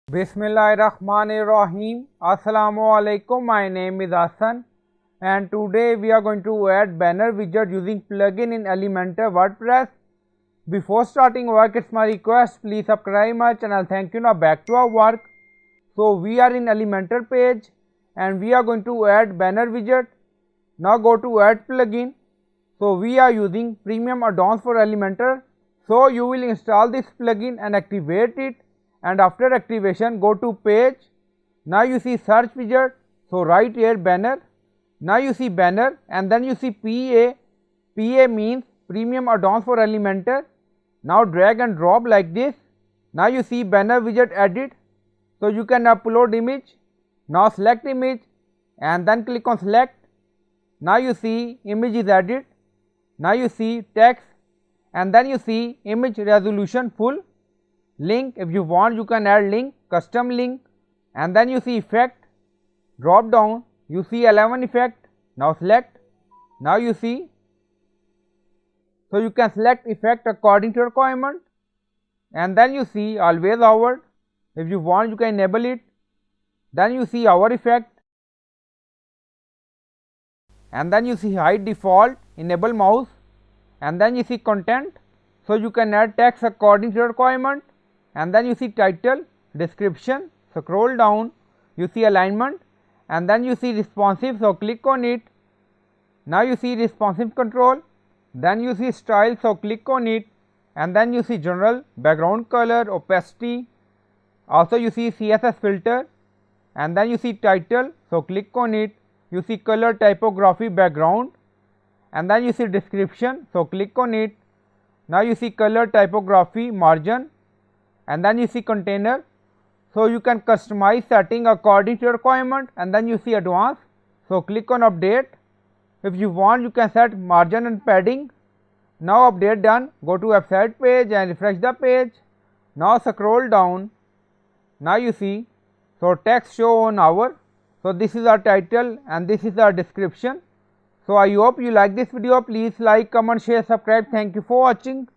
Bismillahirrahmanirrahim. Assalamu alaikum. My name is Hassan and today we are going to add banner widget using plugin in Elementor WordPress. Before starting work, it's my request, please subscribe my channel. Thank you. Now back to our work. So we are in Elementor page and we are going to add banner widget. Now go to add plugin. So we are using premium add-ons for Elementor. So you will install this plugin and activate it. And after activation, go to page. Now you see search widget, so right here banner. Now you see banner and then you see PA. PA means premium add-ons for Elementor. Now drag and drop like this. Now you see banner widget added, so you can upload image. Now select image and then click on select. Now you see image is added. Now you see text and then you see image resolution full. Link, if you want you can add link, custom link, and then you see effect, drop down, you see 11 effect. Now select. Now you see, so you can select effect according to your requirement, and then you see always hover. If you want you can enable it. Then you see hover effect, and then you see hide default, enable mouse, and then you see content, so you can add text according to your requirement. And then you see title, description, scroll down, you see alignment, and then you see responsive, so click on it. Now you see responsive control, then you see style, so click on it, and then you see general, background color, opacity, also you see CSS filter, and then you see title, so click on it, you see color, typography, background, and then you see description, so click on it. Now you see color, typography, margin, and then you see container, so you can customize setting according to your requirement, and then you see advanced, so click on update. If you want you can set margin and padding. Now update done, go to website page and refresh the page. Now scroll down, now you see, so text show on hour, so this is our title and this is our description. So I hope you like this video. Please like, comment, share, subscribe. Thank you for watching.